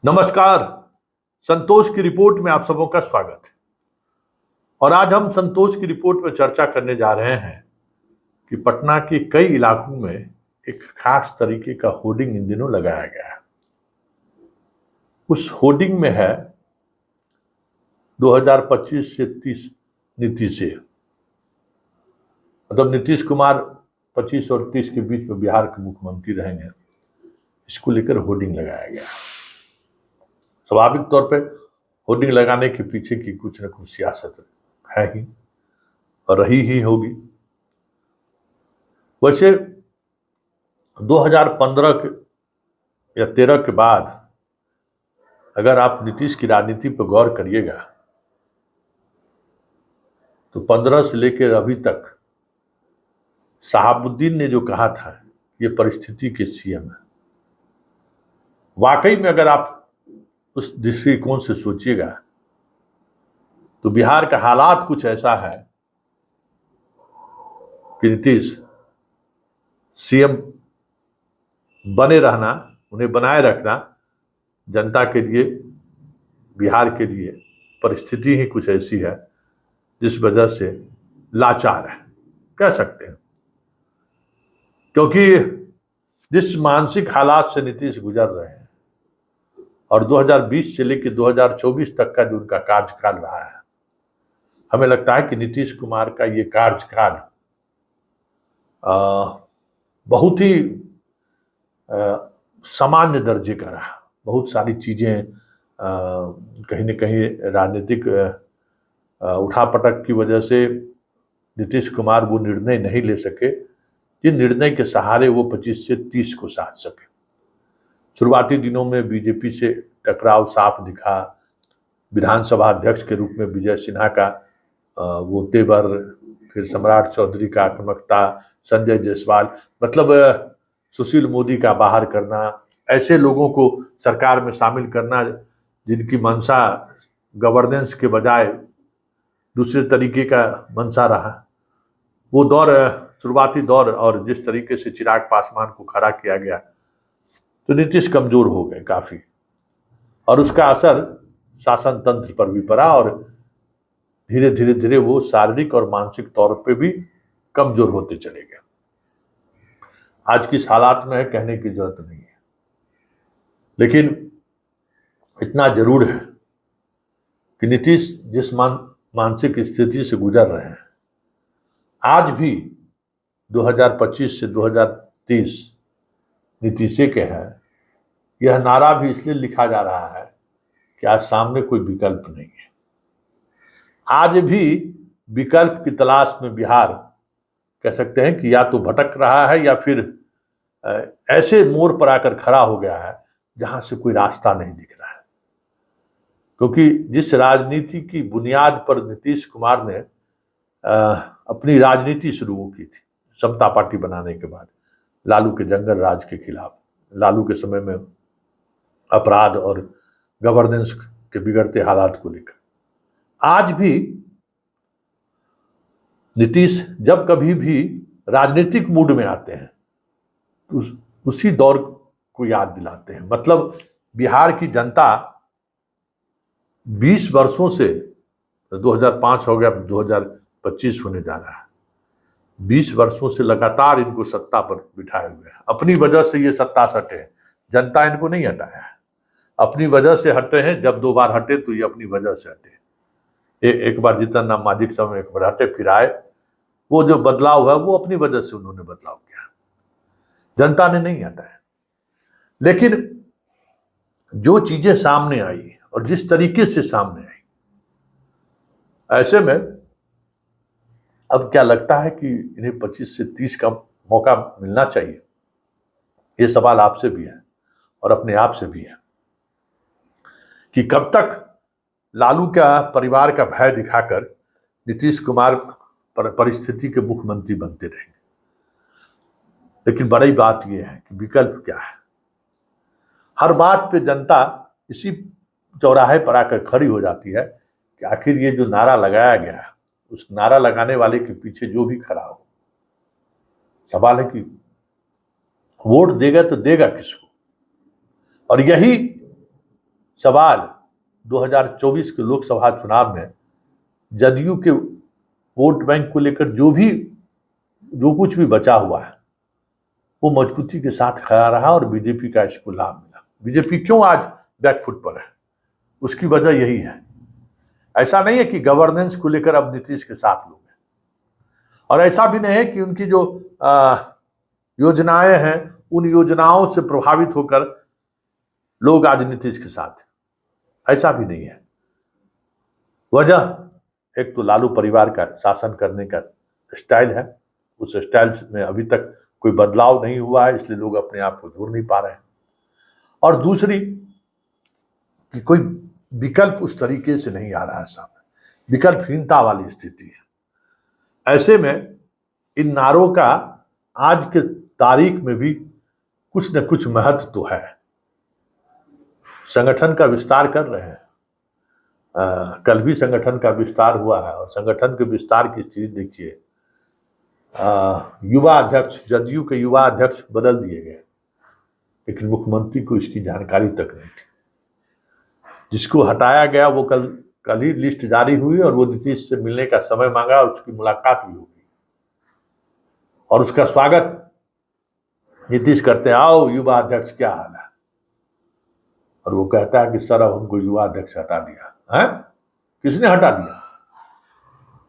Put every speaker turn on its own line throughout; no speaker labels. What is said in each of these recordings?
नमस्कार। संतोष की रिपोर्ट में आप सबों का स्वागत है। और आज हम संतोष की रिपोर्ट में चर्चा करने जा रहे हैं कि पटना के कई इलाकों में एक खास तरीके का होर्डिंग इन दिनों लगाया गया है। उस होर्डिंग में है 2025 से 30 नीति से, मतलब नीतीश कुमार 25 और 30 के बीच में बिहार के मुख्यमंत्री रहेंगे, इसको लेकर होर्डिंग लगाया गया। स्वाभाविक तौर पे होर्डिंग लगाने के पीछे की कुछ न कुछ सियासत है ही और रही ही होगी। वैसे 2015 के या 13 के बाद अगर आप नीतीश की राजनीति पर गौर करिएगा तो 15 से लेकर अभी तक शहाबुद्दीन ने जो कहा था ये परिस्थिति के सीएम है, वाकई में अगर आप उस दृष्टिकोण से सोचिएगा तो बिहार का हालात कुछ ऐसा है कि नीतीश सीएम बने रहना, उन्हें बनाए रखना जनता के लिए, बिहार के लिए परिस्थिति ही कुछ ऐसी है जिस वजह से लाचार है, कह सकते हैं। क्योंकि जिस मानसिक हालात से नीतीश गुजर रहे हैं और 2020 से लेकर 2024 तक का जो उनका कार्यकाल रहा है, हमें लगता है कि नीतीश कुमार का ये कार्यकाल बहुत ही सामान्य दर्जे का रहा। बहुत सारी चीजें कहीं न कहीं राजनीतिक उठापटक की वजह से नीतीश कुमार वो निर्णय नहीं ले सके जिन निर्णय के सहारे वो 25 से 30 को साध सके। शुरुआती दिनों में बीजेपी से टकराव साफ दिखा। विधानसभा अध्यक्ष के रूप में विजय सिन्हा का वो तेवर, फिर सम्राट चौधरी का आक्रामकता, संजय जायसवाल, मतलब सुशील मोदी का बाहर करना, ऐसे लोगों को सरकार में शामिल करना जिनकी मंशा गवर्नेंस के बजाय दूसरे तरीके का मंशा रहा। वो दौर, शुरुआती दौर, और जिस तरीके से चिराग पासवान को खड़ा किया गया तो नीतीश कमजोर हो गए काफी, और उसका असर शासन तंत्र पर भी पड़ा और धीरे धीरे धीरे वो शारीरिक और मानसिक तौर पे भी कमजोर होते चले गए। आज किस हालात में है कहने की जरूरत नहीं है, लेकिन इतना जरूर है कि नीतीश जिस मानसिक स्थिति से गुजर रहे हैं, आज भी 2025 से 2030 नीतीश के है, यह नारा भी इसलिए लिखा जा रहा है कि आज सामने कोई विकल्प नहीं है। आज भी विकल्प की तलाश में बिहार, कह सकते हैं कि या तो भटक रहा है या फिर ऐसे मोड़ पर आकर खड़ा हो गया है जहां से कोई रास्ता नहीं दिख रहा है। क्योंकि जिस राजनीति की बुनियाद पर नीतीश कुमार ने अपनी राजनीति शुरू की थी समता पार्टी बनाने के बाद, लालू के जंगल राज के खिलाफ, लालू के समय में अपराध और गवर्नेंस के बिगड़ते हालात को लेकर, आज भी नीतीश जब कभी भी राजनीतिक मूड में आते हैं तो उसी दौर को याद दिलाते हैं। मतलब बिहार की जनता 20 वर्षों से, 2005 हो गया, 2025 होने जा रहा है, 20 वर्षों से लगातार इनको सत्ता पर बिठाए हुए हैं। अपनी वजह से ये सत्ता से हटे हैं, जनता इनको नहीं हटाया है, अपनी वजह से हटे हैं। जब 2 बार हटे तो ये अपनी वजह से हटे। एक बार जीतन राम मांझी के समय एक बार हटे, फिर आए। वो जो बदलाव हुआ वो अपनी वजह से उन्होंने बदलाव किया, जनता ने नहीं हटाया। लेकिन जो चीजें सामने आई और जिस तरीके से सामने आई, ऐसे में अब क्या लगता है कि इन्हें 25 से 30 का मौका मिलना चाहिए। ये सवाल आपसे भी है और अपने आप से भी है कि कब तक लालू का परिवार का भय दिखाकर नीतीश कुमार परिस्थिति के मुख्यमंत्री बनते रहेंगे। लेकिन बड़ी बात यह है कि विकल्प क्या है। हर बात पे जनता इसी चौराहे पर आकर खड़ी हो जाती है कि आखिर ये जो नारा लगाया गया है, उस नारा लगाने वाले के पीछे जो भी खड़ा हो, सवाल है कि वोट देगा तो देगा किसको। और यही सवाल 2024 के लोकसभा चुनाव में जदयू के वोट बैंक को लेकर जो कुछ भी बचा हुआ है वो मजबूती के साथ खड़ा रहा और बीजेपी का इसको लाभ मिला। बीजेपी क्यों आज बैकफुट पर है, उसकी वजह यही है। ऐसा नहीं है कि गवर्नेंस को लेकर अब नीतीश के साथ लोग हैं, और ऐसा भी नहीं है कि उनकी जो योजनाएं हैं उन योजनाओं से प्रभावित होकर लोग आज नीतीश के साथ, ऐसा भी नहीं है। वजह एक तो लालू परिवार का शासन करने का स्टाइल है, उस स्टाइल में अभी तक कोई बदलाव नहीं हुआ है, इसलिए लोग अपने आप को जोड़ नहीं पा रहे हैं। और दूसरी कि कोई विकल्प उस तरीके से नहीं आ रहा है सामने, विकल्पहीनता वाली स्थिति है। ऐसे में इन नारों का आज के तारीख में भी कुछ न कुछ महत्व तो है। संगठन का विस्तार कर रहे हैं, कल भी संगठन का विस्तार हुआ है, और संगठन के विस्तार की स्थिति देखिए। युवा अध्यक्ष, जदयू के युवा अध्यक्ष बदल दिए गए, लेकिन मुख्यमंत्री को इसकी जानकारी तक नहीं थी। जिसको हटाया गया वो कल ही लिस्ट जारी हुई और वो नीतीश से मिलने का समय मांगा और उसकी मुलाकात भी होगी और उसका स्वागत नीतीश करते हैं, आओ युवा अध्यक्ष क्या हाल है, और वो कहता है कि सर अब हमको युवा अध्यक्ष हटा दिया है। किसने हटा दिया?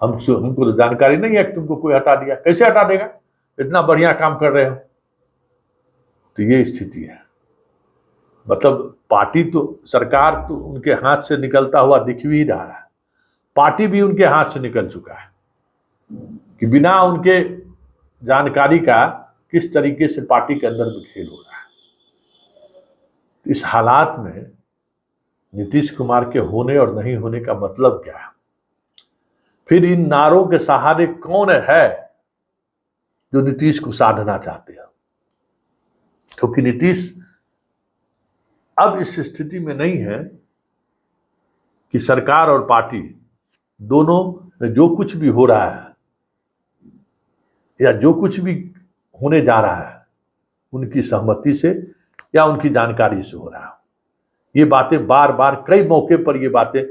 हमको तो जानकारी नहीं है कि तुमको कोई हटा दिया। कैसे हटा देगा, इतना बढ़िया काम कर रहे हो। तो ये स्थिति है। मतलब पार्टी तो, सरकार तो उनके हाथ से निकलता हुआ दिख भी रहा है, पार्टी भी उनके हाथ से निकल चुका है कि बिना उनके जानकारी का किस तरीके से पार्टी के अंदर में खेल हो रहा है। इस हालात में नीतीश कुमार के होने और नहीं होने का मतलब क्या है? फिर इन नारों के सहारे कौन है जो नीतीश को साधना चाहते हैं? क्योंकि नीतीश अब इस स्थिति में नहीं है कि सरकार और पार्टी दोनों में जो कुछ भी हो रहा है या जो कुछ भी होने जा रहा है उनकी सहमति से या उनकी जानकारी से हो रहा है। ये बातें बार बार कई मौके पर ये बातें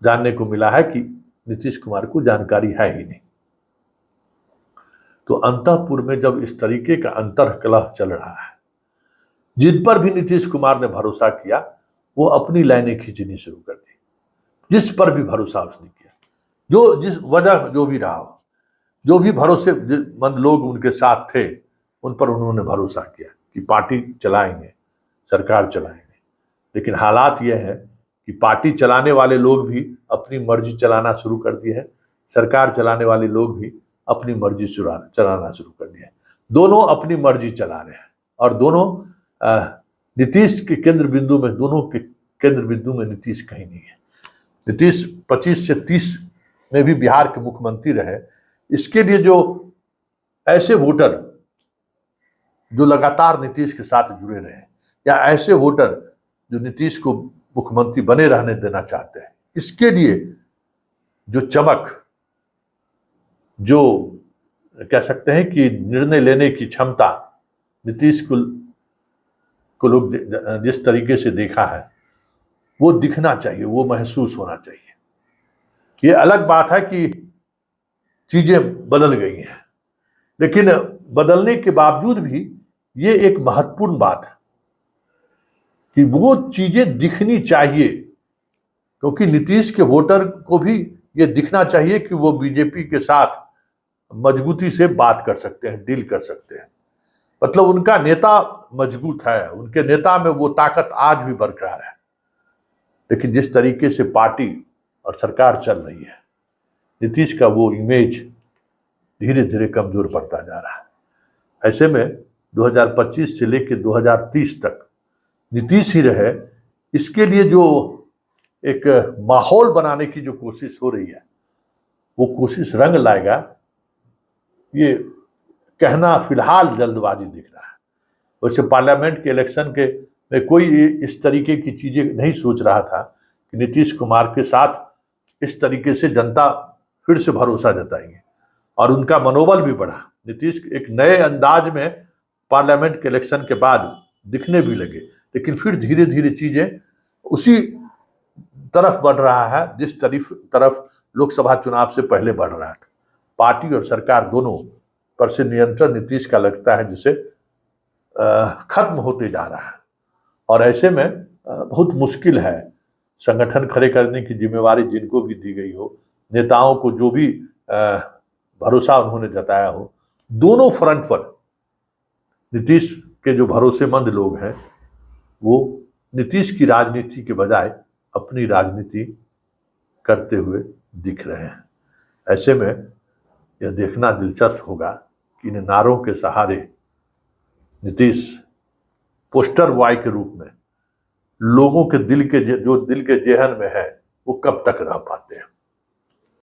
जानने को मिला है कि नीतीश कुमार को जानकारी है ही नहीं। तो अंतःपुर में जब इस तरीके का अंतर्कलह चल रहा है, जिन पर भी नीतीश कुमार ने भरोसा किया वो अपनी लाइनें खींचनी शुरू कर दी। जिस पर भी भरोसा उसने किया, जो जिस वजह जो भी रहा हो, जो भी भरोसेमंद लोग उनके साथ थे उन पर उन्होंने भरोसा किया कि पार्टी चलाएंगे, सरकार चलाएंगे। लेकिन हालात यह है कि पार्टी चलाने वाले लोग भी अपनी मर्जी चलाना शुरू कर दिए हैं, सरकार चलाने वाले लोग भी अपनी मर्जी चलाना शुरू कर दिए हैं। दोनों अपनी मर्जी चला रहे हैं और दोनों नीतीश के केंद्र बिंदु में, दोनों के केंद्र बिंदु में नीतीश कहीं नहीं है। नीतीश 25 से 30 में भी बिहार के मुख्यमंत्री रहे। इसके लिए जो ऐसे वोटर जो लगातार नीतीश के साथ जुड़े रहे या ऐसे वोटर जो नीतीश को मुख्यमंत्री बने रहने देना चाहते हैं, इसके लिए जो चमक, जो कह सकते हैं कि निर्णय लेने की क्षमता नीतीश को लोग जिस तरीके से देखा है वो दिखना चाहिए, वो महसूस होना चाहिए। ये अलग बात है कि चीजें बदल गई हैं, लेकिन बदलने के बावजूद भी ये एक महत्वपूर्ण बात है कि वो चीजें दिखनी चाहिए, क्योंकि नीतीश के वोटर को भी ये दिखना चाहिए कि वो बीजेपी के साथ मजबूती से बात कर सकते हैं, डील कर सकते हैं। मतलब उनका नेता मजबूत है, उनके नेता में वो ताकत आज भी बरकरार है। लेकिन जिस तरीके से पार्टी और सरकार चल रही है, नीतीश का वो इमेज धीरे धीरे कमजोर पड़ता जा रहा है। ऐसे में 2025 से लेकर 2030 तक नीतीश ही रहे, इसके लिए जो एक माहौल बनाने की जो कोशिश हो रही है वो कोशिश रंग लाएगा, ये कहना फिलहाल जल्दबाजी दिख रहा है। वैसे पार्लियामेंट के इलेक्शन के में कोई इस तरीके की चीजें नहीं सोच रहा था कि नीतीश कुमार के साथ इस तरीके से जनता फिर से भरोसा जताएंगे और उनका मनोबल भी बढ़ा। नीतीश एक नए अंदाज में पार्लियामेंट के इलेक्शन के बाद दिखने भी लगे, लेकिन फिर धीरे धीरे चीजें उसी तरफ बढ़ रहा है जिस तरफ लोकसभा चुनाव से पहले बढ़ रहा था। पार्टी और सरकार दोनों पर से नियंत्रण नीतीश का लगता है जिसे खत्म होते जा रहा है। और ऐसे में बहुत मुश्किल है, संगठन खड़े करने की जिम्मेवारी जिनको भी दी गई हो, नेताओं को जो भी भरोसा उन्होंने जताया हो, दोनों फ्रंट पर नीतीश के जो भरोसेमंद लोग हैं वो नीतीश की राजनीति के बजाय अपनी राजनीति करते हुए दिख रहे हैं। ऐसे में यह देखना दिलचस्प होगा कि इन नारों के सहारे नीतीश पोस्टर बॉय के रूप में लोगों के दिल के जो दिल के जेहन में है वो कब तक रह पाते हैं।